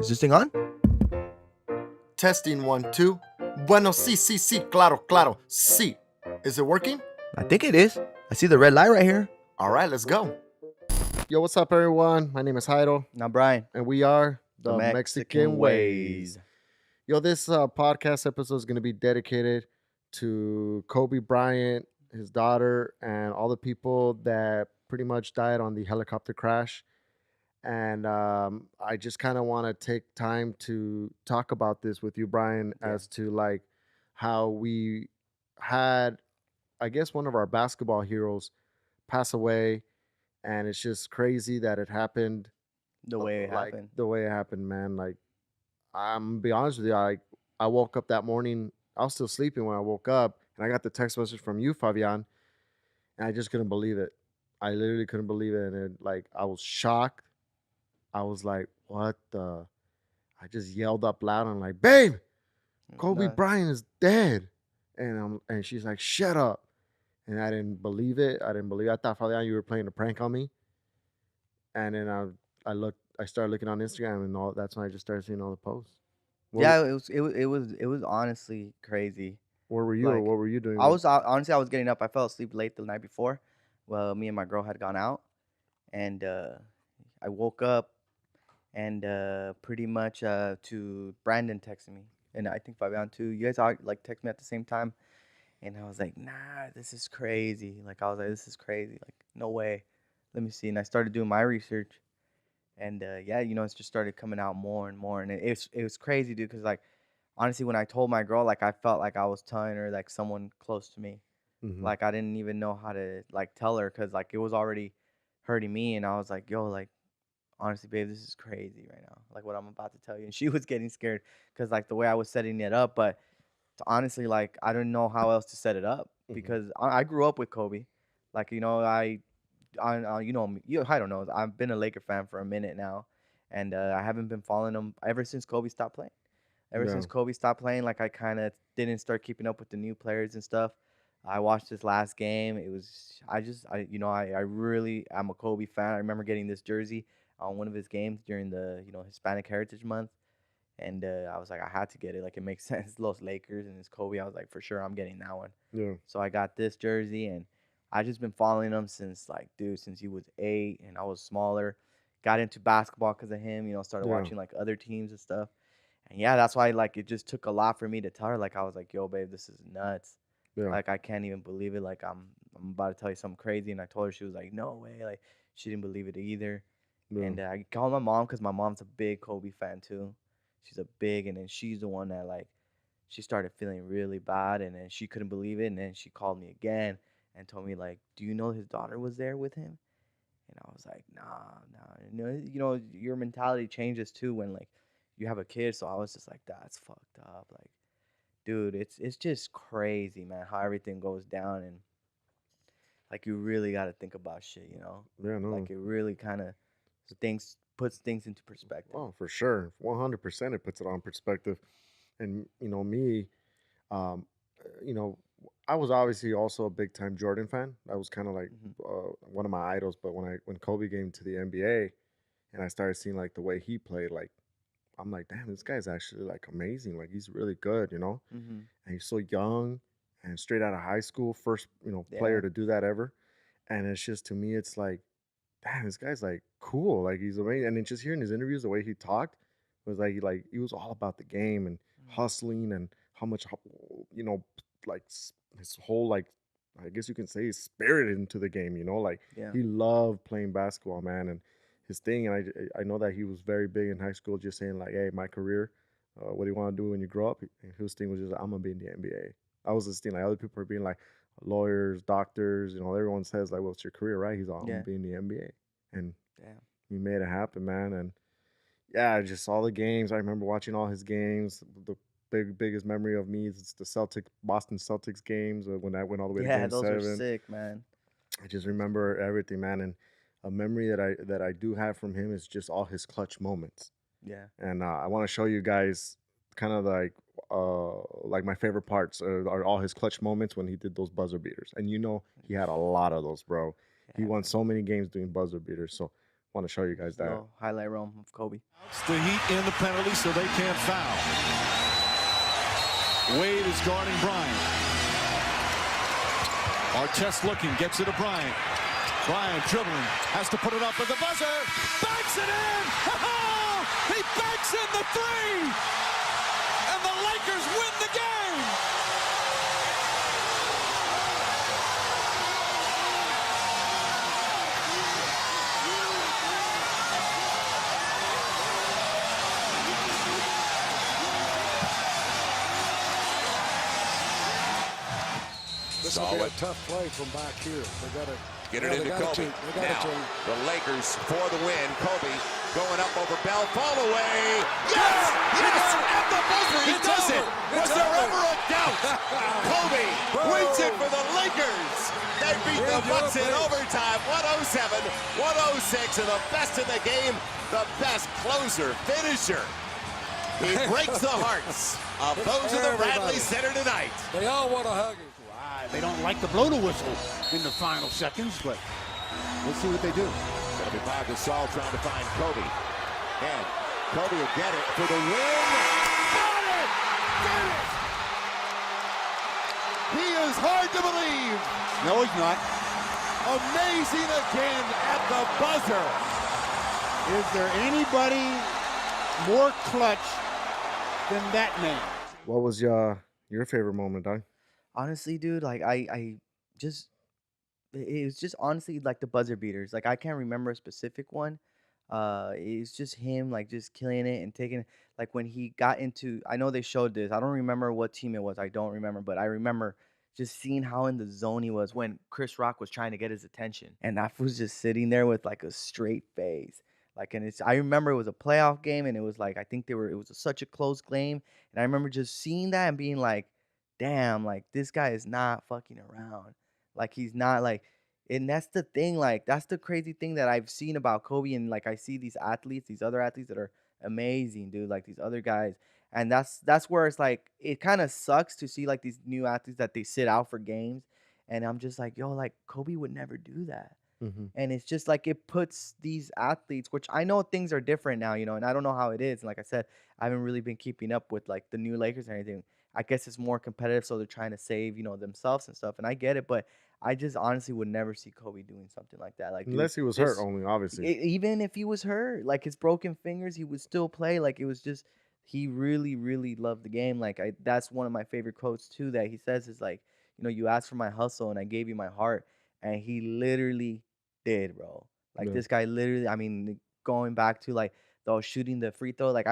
Is this thing on? Testing 1, 2. Bueno, sí, claro, sí. Is it working? I think it is. I see the red light right here. All right, let's go. Yo, what's up, everyone? My name is Jairo, Now, Brian, and we are the the Mexican Ways. Yo, this podcast episode is going to be dedicated to Kobe Bryant, his daughter, and all the people that pretty much died on the helicopter crash. And I just kind of want to take time to talk about this with you, Brian, Yeah. as to like how we had, I guess, one of our basketball heroes pass away, and it's just crazy that it happened The way it like happened. the way it happened, man. Like, I'm gonna be honest with you, I woke up that morning, I was still sleeping when I woke up, and I got the text message from you, Fabian, and I just couldn't believe it. I literally couldn't believe it, and like I was shocked. I was like, "What the?" I just yelled up loud. I'm like, "Babe, Kobe No, Bryant is dead," and she's like, "Shut up." And I didn't believe it. I didn't believe it. I thought, Fabian, you were playing a prank on me. And then I started looking on Instagram, and all that's when I just started seeing all the posts. yeah, it was honestly crazy. Where were you, or Like, what were you doing? I was honestly, I was getting up. I fell asleep late the night before. Well, me and my girl had gone out, and I woke up, and pretty much to Brandon texting me, and I think Fabian too. You guys all like text me at the same time, and I was like, nah, this is crazy. Like I was like, this is crazy. Like no way. Let me see. And I started doing my research. And yeah, it's just started coming out more and more, and it was crazy, dude. Cause like honestly, when I told my girl, like I felt like I was telling her like someone close to me. Mhm. Like I didn't even know how to like tell her, cause like it was already hurting me, and I was like, yo, like honestly, babe, this is crazy right now. Like what I'm about to tell you, and she was getting scared, cause like the way I was setting it up, but honestly, like I didn't know how else to set it up Mhm. because I grew up with Kobe, like I don't know. I've been a Laker fan for a minute now, and I haven't been following them ever since Kobe stopped playing. Ever Yeah. since Kobe stopped playing, like I kind of didn't start keeping up with the new players and stuff. I watched his last game. It was I really am a Kobe fan. I remember getting this jersey on one of his games during the Hispanic Heritage Month, and I was like, I had to get it. Like it makes sense. Los Lakers and it's Kobe. I was like, for sure, I'm getting that one. Yeah. So I got this jersey, and I just been following him since like, dude, since he was 8, and I was smaller. Got into basketball because of him. Started Yeah. watching like other teams and stuff. And yeah, that's why like it just took a lot for me to tell her. Like I was like, yo, babe, this is nuts. Yeah. Like I can't even believe it. Like I'm about to tell you something crazy. And I told her, she was like, no way. Like she didn't believe it either. Yeah. And I called my mom because my mom's a big Kobe fan too. She's a big, and then she's the one that like she started feeling really bad, and then she couldn't believe it, and then she called me again and told me like, do you know his daughter was there with him? And I was like, nah. Your mentality changes too when like you have a kid. So I was just like, that's fucked up. Like, dude, it's just crazy, man, how everything goes down, and like you really got to think about shit, Yeah. No. like it really kind of puts things into perspective. Oh, for sure. 100%. It puts it on perspective. And me, um, you know, I was obviously also a big time Jordan fan. That was kind of like Hmm. one of my idols. But when Kobe came to the NBA, and I started seeing like the way he played, like I'm like, damn, this guy's actually like amazing. Like he's really good. Hmm. And he's so young and straight out of high school, first player Yeah. to do that ever. And it's just to me, it's like, damn, this guy's like cool. Like he's amazing. And then just hearing his interviews, the way he talked was like he was all about the game and Mhm. hustling and how much you know like his whole like I guess you can say he's spirited into the game. Like Yeah. he loved playing basketball, man, and his thing. And I know that he was very big in high school, just saying like, hey, my career, what do you want to do when you grow up? And his thing was just I'm gonna be in the NBA. I was just thinking like other people are being like lawyers, doctors, everyone says like, what's your career, right? He's all, I'm gonna Yeah. be in the NBA, and Yeah. he made it happen, man. And yeah, just all the games. I remember watching all his games. The biggest memory of me is the Boston Celtics games when I went all the way to Yeah. Game Those are 7. sick, man. I just Those remember everything, man. And a memory that I do have from him is just all his clutch moments. Yeah. And I want to show you guys kind of like my favorite parts are all his clutch moments when he did those buzzer beaters. And he had a lot of those, bro. He Yeah, won man. so many games doing buzzer beaters. So want to show you guys that. Little highlight reel of Kobe. It's the Heat in the penalty, so they can't foul. Wade is guarding Bryant. Artest looking, gets it to Bryant. Bryant dribbling, has to put it up with the buzzer. Banks it in! Oh, he banks in the three! And the Lakers win the game! This will be a tough play from back here. They got to get it into Kobe. Now, the Lakers for the win. Kobe going up over Bell. Fall away. Yes! Yes! At the buzzer, he does it! Was there ever a doubt? Kobe wins it for the Lakers. They beat the Bucks in overtime, 107-106, and the best in the game, the best closer, finisher. He breaks the hearts of those in the Bradley Center tonight. They all want to hug him. They don't like to blow the whistle in the final seconds, but we'll see what they do. That'll be Bob Gasol trying to find Kobe. And Kobe will get it for the win. Got it! Got it! He is hard to believe. No, he's not. Amazing again at the buzzer. Is there anybody more clutch than that man? What was your favorite moment, Doug? Honestly, dude, like I just it was just honestly like the buzzer beaters. Like I can't remember a specific one. It's just him like just killing it and taking like when he got into. I know they showed this. I don't remember what team it was. I don't remember, but I remember just seeing how in the zone he was when Chris Rock was trying to get his attention, and that was just sitting there with like a straight face. Like, and I remember it was a playoff game, and it was like I think it was such a close game, and I remember just seeing that and being like, damn, like this guy is not fucking around. Like he's not like, and that's the thing, like that's the crazy thing that I've seen about Kobe, and like I see these athletes, these other athletes that are amazing, dude, like these other guys. And that's where it's like it kind of sucks to see like these new athletes that they sit out for games. And I'm just like, yo, like Kobe would never do that. Mm-hmm. And it's just like it puts these athletes, which I know things are different now, and I don't know how it is. And like I said, I haven't really been keeping up with like the new Lakers or anything. I guess it's more competitive, so they're trying to save, themselves and stuff. And I get it, but I just honestly would never see Kobe doing something like that. Like, Unless he was hurt, only obviously. Even if he was hurt, like his broken fingers, he would still play. Like it was just he really, really loved the game. Like that's one of my favorite quotes too that he says is like, you asked for my hustle and I gave you my heart, and he literally did, bro. Like this guy literally. I mean, going back to like shooting the free throw, like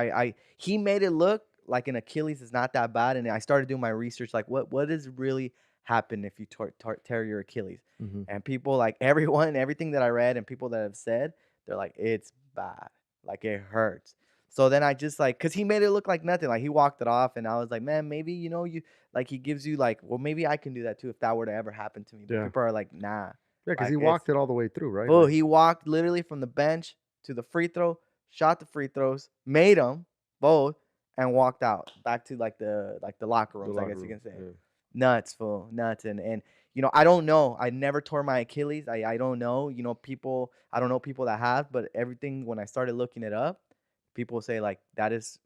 he made it look like an Achilles is not that bad, and I started doing my research, like what does really happen if you tear your Achilles? Mm-hmm. And people, like everything that I read and people that have said, they're like, it's bad, like it hurts. So then I just like, cause he made it look like nothing, like he walked it off, and I was like, man, maybe you like he gives you like, well, maybe I can do that too if that were to ever happen to me. But people are like, nah. Yeah, because like, he walked it all the way through, right? Well, he walked literally from the bench to the free throw, shot the free throws, made them both, and walked out back to like the locker rooms, I guess you can say. Yeah. Nuts, fool, nuts. And I don't know. I never tore my Achilles. I don't know. People. I don't know people that have, but everything when I started looking it up, people say like that is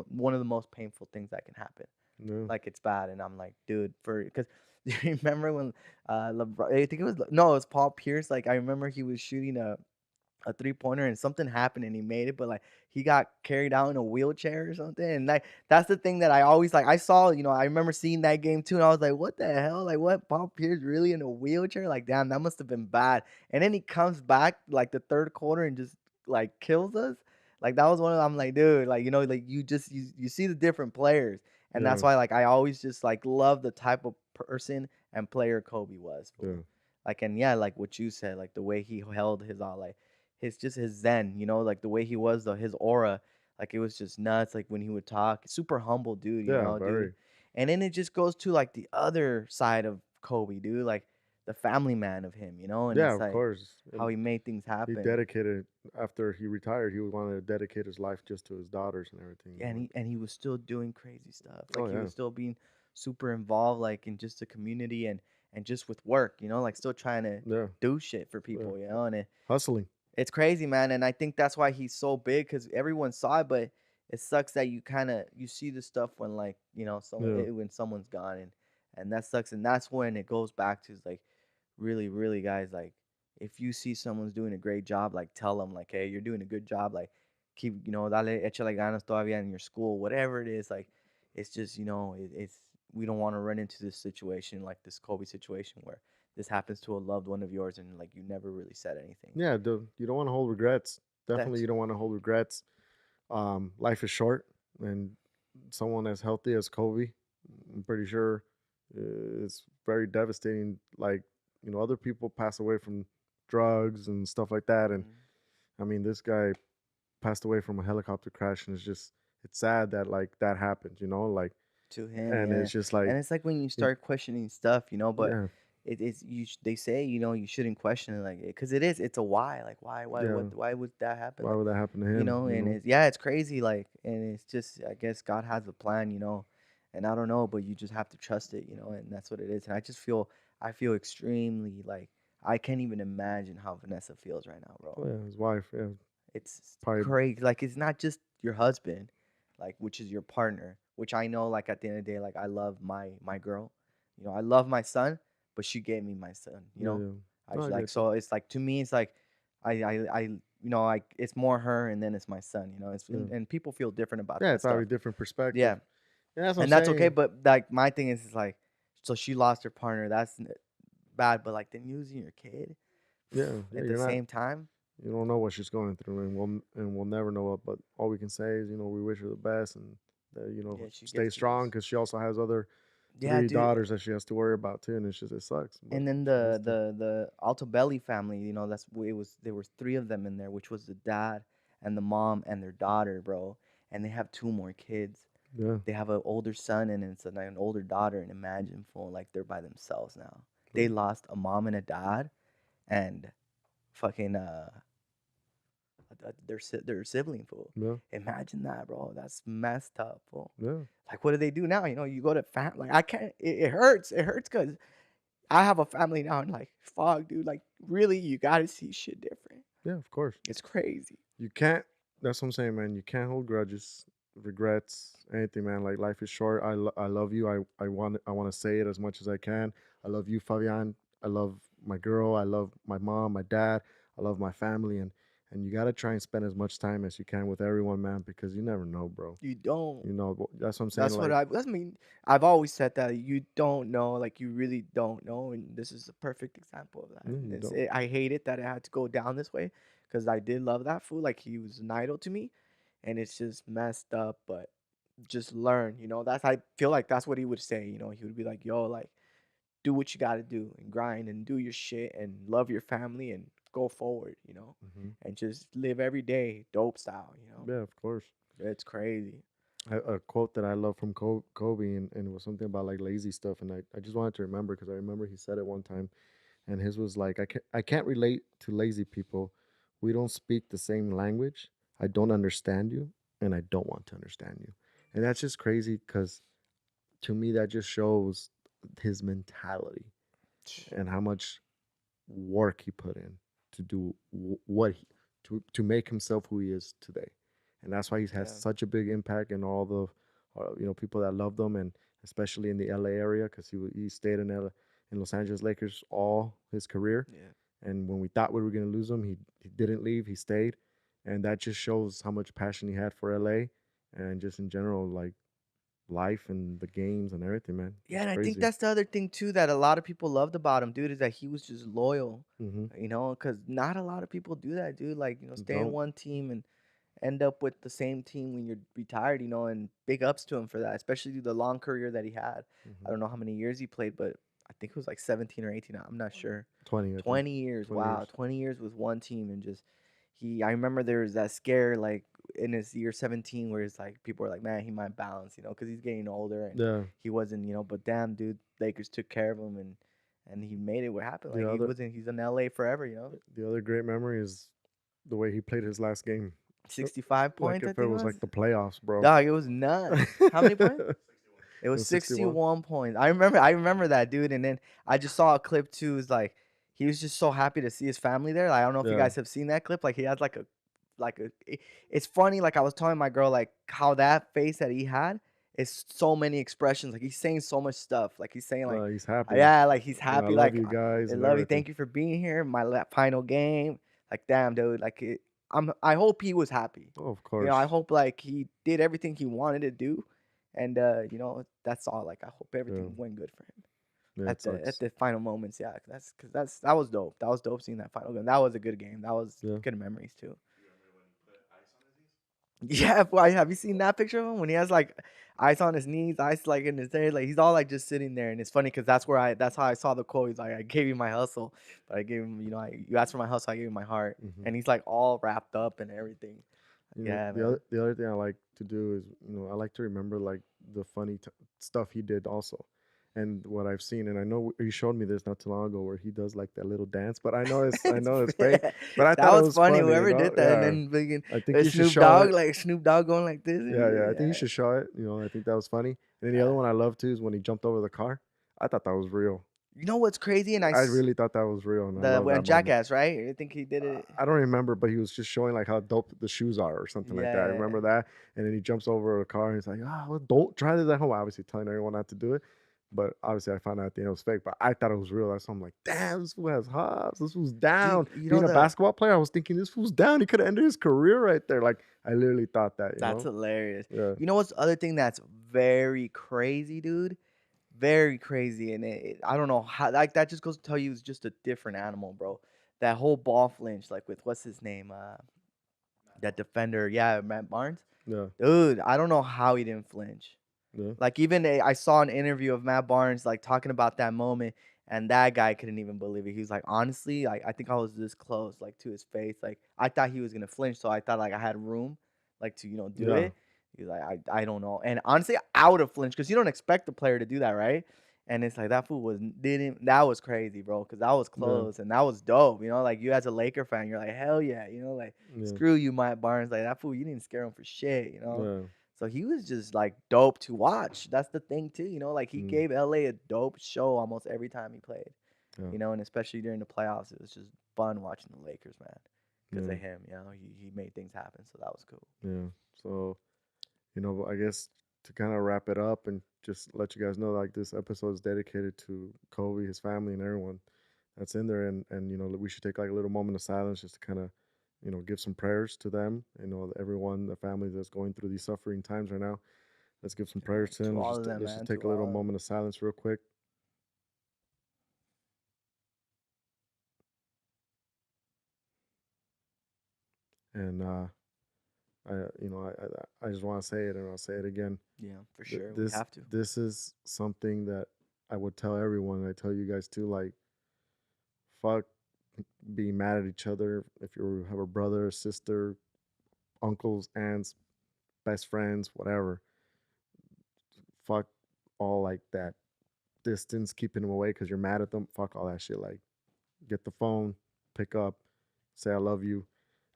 one of the most painful things that can happen. Yeah. Like it's bad, and I'm like, dude, because do you remember when LeBron, I think it was Paul Pierce. Like I remember he was shooting a 3-pointer and something happened and he made it, but like he got carried out in a wheelchair or something. And like that's the thing that I always like. I saw, I remember seeing that game too, and I was like, what the hell? Like what? Paul Pierce really in a wheelchair? Like damn, that must have been bad. And then he comes back like the third quarter and just like kills us. Like that was one of them. I'm like, dude, like like you see the different players, and that's why like I always just like love the type of person and player Kobe was. Yeah. Like and like what you said, like the way he held his all like. His zen, like the way he was, his aura, like it was just nuts. Like when he would talk, super humble dude, dude. And then it just goes to like the other side of Kobe, dude, like the family man of him, and yeah, it's like of course, how he made things happen. He dedicated after he retired. He wanted to dedicate his life just to his daughters and everything. Yeah, and he was still doing crazy stuff. Like he was still being super involved, like in just the community and just with work, like still trying to do shit for people, and hustling. It's crazy, man, and I think that's why he's so big because everyone saw it, but it sucks that you see the stuff when like Yeah. when someone's gone and that sucks, and that's when it goes back to like really, really, guys, like if you see someone's doing a great job, like tell them like, hey, you're doing a good job, like keep dale échale ganas todavía in your school, whatever it is, like it's just it's we don't want to run into this situation like this Kobe situation where this happens to a loved one of yours and like you never really said anything. Yeah, dude, you don't want to hold regrets. Definitely, That's you don't want to hold regrets. Life is short, and someone as healthy as Kobe, I'm pretty sure, is very devastating. Like, other people pass away from drugs and stuff like that, and I mean, this guy passed away from a helicopter crash, and it's sad that like that happened. Like, to him, and yeah. it's just like, And it's like when you it- start questioning stuff, but yeah, they say, you shouldn't question it like because it's a why. Like yeah. why would that happen? Why Like, would that happen to him? and it's crazy, like, and it's just I guess God has a plan, and I don't know, but you just have to trust it, and that's what it is. And I feel extremely like I can't even imagine how Vanessa feels right now, bro. Oh yeah, his wife. Yeah, It's probably. crazy. Like it's not just your husband, like which is your partner, which I know like at the end of the day, like I love my girl. I love my son, but she gave me my son, Yeah, yeah. I No, just I like get you. so it's like to me it's like I like it's more her and then it's my son, it's Yeah. and people feel different about Yeah, that it's stuff. probably different perspective. Yeah. Yeah, that's what I'm And that's okay, saying. but like my thing is like so she lost her partner, that's bad, but like then losing your kid Yeah, yeah. at the You're not. same time. You don't know what she's going through, and we'll never know it. But all we can say is, we wish her the best, and that Yeah, she stay gets to strong just because she also has other yeah, three dude. daughters that she has to worry about too, and it sucks. But And then she has to. the Altobelli family, there was three of them in there, which was the dad and the mom and their daughter, bro. And they have two more kids. Yeah, They have an older son and it's an older daughter. And imagine, fool, like they're by themselves now. They lost a mom and a dad, and fucking their sibling, fool. yeah, Imagine that, bro. That's messed up, fool. yeah, Like, what do they do now? You go to like I can't. It hurts. It hurts because I have a family now, and like, fuck, dude, like, really, you gotta see shit different. yeah. Of course, It's crazy. you can't. That's what I'm saying, man. You can't hold grudges, regrets, anything, man. Like life is short. I love you. I want to say it as much as I can. I love you, Fabian. I love my girl. I love my mom, my dad. I love my family, and you gotta try and spend as much time as you can with everyone, man, because you never know, bro. You don't. That's what I'm saying. I mean. I've always said that you don't know, like, you really don't know, and this is a perfect example of that. Yeah, And you don't. I hate it that it had to go down this way, because I did love that fool. Like, he was an idol to me, and it's just messed up. But just learn, That's I feel like that's what he would say. He would be like, "Yo, like, do what you got to do and grind and do your shit and love your family and go forward, Hmm. and just live every day dope style. Yeah, of course. It's crazy. A quote that I love from Kobe, and it was something about like lazy stuff, and I just wanted to remember because I remember he said it one time, and his was like, I can't relate to lazy people. We don't speak the same language. I don't understand you, and I don't want to understand you. And that's just crazy because to me that just shows his mentality and how much work he put in to do what he, to make himself who he is today, and that's why he's had Yeah. such a big impact in all the people that loved him, and especially in the LA area because he stayed in Los Angeles Lakers all his career, Yeah. and when we thought we were going to lose him, he didn't leave, he stayed, and that just shows how much passion he had for LA and just in general like life and the games and everything, man. Yeah, It's and I think crazy. that's the other thing too that a lot of people loved about him, dude, is that he was just loyal, Hmm. because not a lot of people do that, dude. Like, stay in Don't. one team and end up with the same team when you're retired, and big ups to him for that, especially the long career that he had. I Hmm. don't know how many years he played, but I think it was like 17 or 18. I'm not sure. 20, I think. 20 years. 20 Wow. years. 20 years with one team and just I remember there was that scare like in his year 17 where it's like people were like, man, he might bounce, because he's getting older and Yeah. he wasn't, but damn, dude, Lakers took care of him and he made it what happened. The Like other he's in LA forever. the other great memory is the way he played his last game. 65 Like points, I if it think it was was. like the playoffs, bro. Dog, it was nuts. How many points? It was 61. 61 points. I remember that, dude. And then I just saw a clip too. It's like he was just so happy to see his family there. Like, I don't know if you Yeah. guys have seen that clip. Like he has it's funny. Like I was telling my girl, like how that face that he had is so many expressions. Like he's saying so much stuff. Like he's saying like, He's happy. yeah, like he's I happy. love Like you guys I and love you. everything. Thank you for being here. My final game. Like damn, dude. Like I hope he was happy. Oh, of You course. know, I hope like he did everything he wanted to do, and you know that's all. Like I hope everything went good for him Yeah, it sucks. at the final moments. Yeah, that was dope. That was dope seeing that final game. That was a good game. That was Yeah. good memories too. Yeah, boy, have you seen that picture of him when he has like ice on his knees, ice like in his hair, like he's all like just sitting there, and it's funny because that's how I saw the quote. He's like, I gave you my hustle, but I gave him, you know, you asked for my hustle, I gave you my heart, and he's like all wrapped up and everything. You know, Yeah, the man. other thing I like to do is, you know, I like to remember like the funny stuff he did also, and what I've seen. And I know you showed me this not too long ago where he does like that little dance, but I know it's fake. But I That thought it was was funny. funny. Whoever You know? did that, and Yeah. then freaking I think you should Snoop show Dogg, it. like Snoop Dogg going like this. Yeah, I think you should show it. You know, I think that was funny. And then the other one I love too is when he jumped over the car. I thought that was real. You know what's crazy? And I really thought that was real, and I love that when moment. Jackass, right? I think he did it. I don't remember, but he was just showing like how dope the shoes are or something like that. I remember that. And then he jumps over a car and he's like, well, don't try this at home. Obviously telling everyone not to do it. But obviously I found out at the end it was fake. But I thought it was real. That's why I'm like, damn, this fool has hops. This fool's down. you know Being a basketball player, I was thinking this fool's down. He could have ended his career right there. Like I literally thought that. That's hilarious. Yeah. You know what's the other thing that's very crazy, dude? Very crazy, and I don't know how. Like that just goes to tell you, it's just a different animal, bro. That whole ball flinch, like with what's his name, that defender, yeah, Matt Barnes. Yeah. Dude, I don't know how he didn't flinch. Yeah. Like even I saw an interview of Matt Barnes like talking about that moment, and that guy couldn't even believe it. He was like, honestly, like I think I was this close, like to his face. Like I thought he was gonna flinch, so I thought like I had room, like to do Yeah. it. He's like, I don't know, and honestly, I would have flinched because you don't expect the player to do that, right? And it's like that fool didn't. That was crazy, bro, because that was close and that was dope. You know, like you as a Laker fan, you're like, hell yeah, you know, like screw you, Matt Barnes, like that fool, you didn't scare him for shit, you know. Yeah. So he was just like dope to watch. That's the thing too, you know. Like he gave LA a dope show almost every time he played, Yeah. you know, and especially during the playoffs, it was just fun watching the Lakers, man, because Yeah. of him. You know, he made things happen, so that was cool. Yeah. So, you know, I guess to kind of wrap it up and just let you guys know, like this episode is dedicated to Kobe, his family, and everyone that's in there, and you know, we should take like a little moment of silence just to kind of, you know, give some prayers to them. You know, everyone, the family that's going through these suffering times right now. Let's give some prayers to them. all of them, Let's man, just take to a little all of them. moment of silence, real quick. And I just want to say it, and I'll say it again. Yeah, for Th- sure, This we have to. this is something that I would tell everyone. And I tell you guys too. Like, fuck being mad at each other. If you have a brother, sister, uncles, aunts, best friends, whatever. Fuck all like that distance, keeping them away because you're mad at them. Fuck all that shit. Like, get the phone, pick up, say I love you.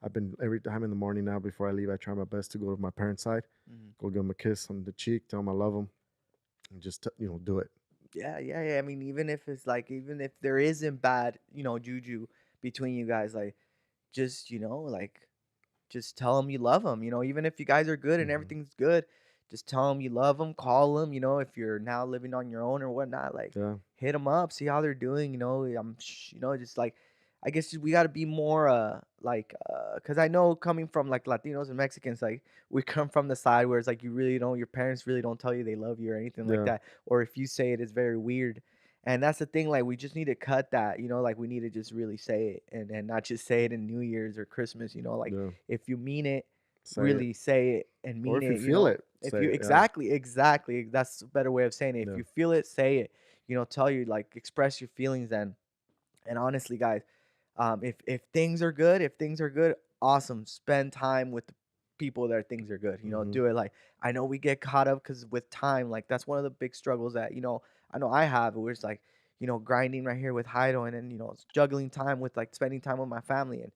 I've been every time in the morning now before I leave. I try my best to go to my parents' side, go give them a kiss on the cheek, tell them I love them, and just do it. Yeah. I mean, even if it's like, even if there isn't bad, juju between you guys, like, just like, just tell them you love them. Even if you guys are good and everything's good, just tell them you love them. Call them. If you're now living on your own or whatnot, like, Yeah, hit them up, see how they're doing. Just like, I guess we got to be more because I know coming from like Latinos and Mexicans, like we come from the side where it's like you really don't, your parents really don't tell you they love you or anything like yeah, that, or if you say it, it's very weird. And that's the thing, like we just need to cut that, like we need to just really say it, and not just say it in New Year's or Christmas, like yeah. if you mean it, Say really it. say it and mean Or if it. you feel it, If say you it. Yeah. exactly, that's a better way of saying it. If Yeah. you feel it, say it. Tell you, like, express your feelings. And honestly, guys, if things are good, awesome. Spend time with the people that things are good. Do it. Like, I know we get caught up because with time, like that's one of the big struggles that I know I have. Where it's like grinding right here with Heido, and then juggling time with like spending time with my family. And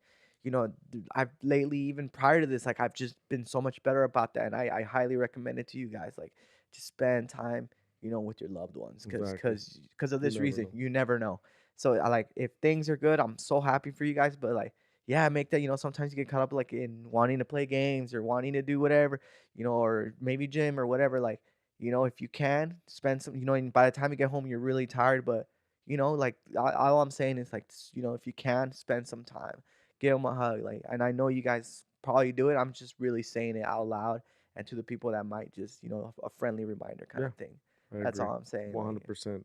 I've lately, even prior to this, like I've just been so much better about that, and I highly recommend it to you guys. Like, just spend time with your loved ones, because Exactly. of You this never reason. know. You never know. So I like if things are good, I'm so happy for you guys. But like, yeah, make that sometimes you get caught up like in wanting to play games or wanting to do whatever, or maybe gym or whatever. Like, if you can spend some, and by the time you get home, you're really tired. But like all I'm saying is like, if you can spend some time, give them a hug. Like, and I know you guys probably do it. I'm just really saying it out loud and to the people that might just, a friendly reminder kind of thing. I That's agree. all I'm saying. 100%.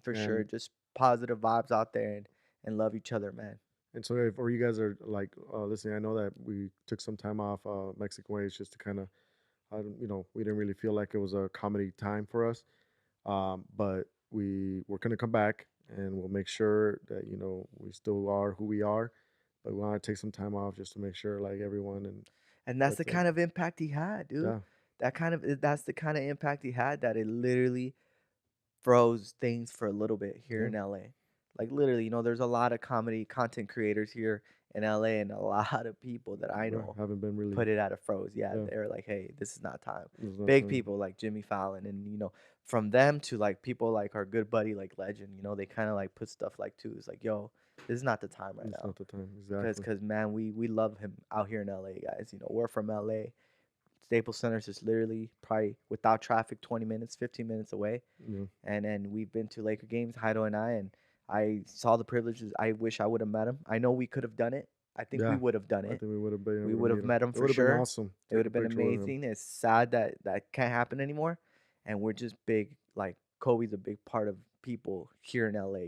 For And sure. Just positive vibes out there and love each other, man. And so, if or you guys are like listening, I know that we took some time off Mexican ways just to kind of, we didn't really feel like it was a comedy time for us, but we're gonna come back and we'll make sure that we still are who we are, but we want to take some time off just to make sure like everyone And that's the that's it. kind of impact he had, dude. Yeah, That's the kind of impact he had that it literally froze things for a little bit here yeah, in LA. Like literally, there's a lot of comedy content creators here in LA and a lot of people that I yeah, know haven't been really. put it at a froze. Yeah, Yeah, they're like, hey, this is not time. there's Big nothing. people like Jimmy Fallon and from them to like people like our good buddy like Legend, they kind of like put stuff like too. It's like, yo, this is not the time right It's now. not the time exactly. Because man, we love him out here in LA, guys. We're from LA. Staples Center is literally probably without traffic 20 minutes, 15 minutes away. Yeah, And then we've been to Laker games, Heido and I, and I saw the privileges. I wish I would have met him. I know we could have done it. I think we yeah. would have done I it. think we would have been. We able to would have meet him. met him It for would have been sure. awesome. It would Take have a been picture with him. amazing. It's sad that that can't happen anymore. And we're just big, like Kobe's a big part of people here in LA,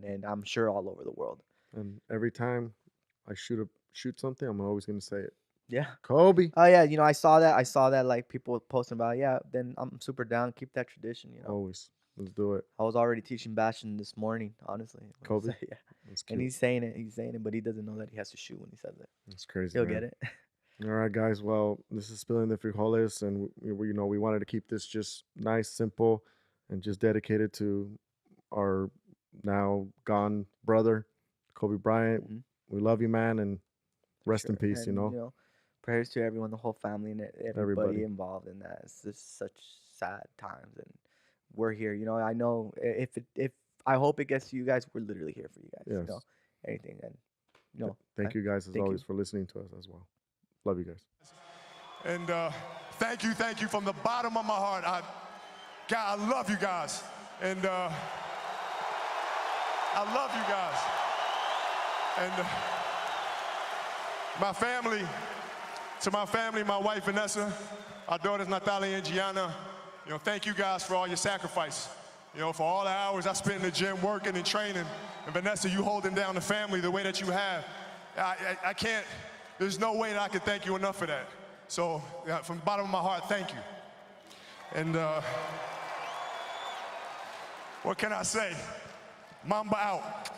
and I'm sure all over the world. And every time I shoot something, I'm always gonna say it. Yeah. Kobe. Oh yeah, I saw that. I saw that like people posting about. Yeah, then I'm super down. Keep that tradition. Always. Let's do it. I was already teaching Bastion this morning, honestly. Kobe? Yeah. That's And cute. he's saying it, but he doesn't know that he has to shoot when he says it. That's crazy. He'll man. get it. All right, guys. Well, this is Spilling the Frijoles, and we wanted to keep this just nice, simple, and just dedicated to our now gone brother, Kobe Bryant. Mhm. We love you, man, and rest in Sure. peace. And, prayers to everyone, the whole family, and everybody Everybody. involved in that. It's just such sad times, and we're here. I know if I hope it gets to you guys. We're literally here for you guys. Yes. Anything, and Thank you guys as thank always you. for listening to us as well. Love you guys. And thank you from the bottom of my heart. God, I love you guys. And I love you guys. And to my family, my wife Vanessa, our daughters Natalia and Gianna, thank you guys for all your sacrifice. For all the hours I spent in the gym working and training. And Vanessa, you holding down the family the way that you have. I can't, there's no way that I can thank you enough for that. So from the bottom of my heart, thank you. And what can I say? Mamba out.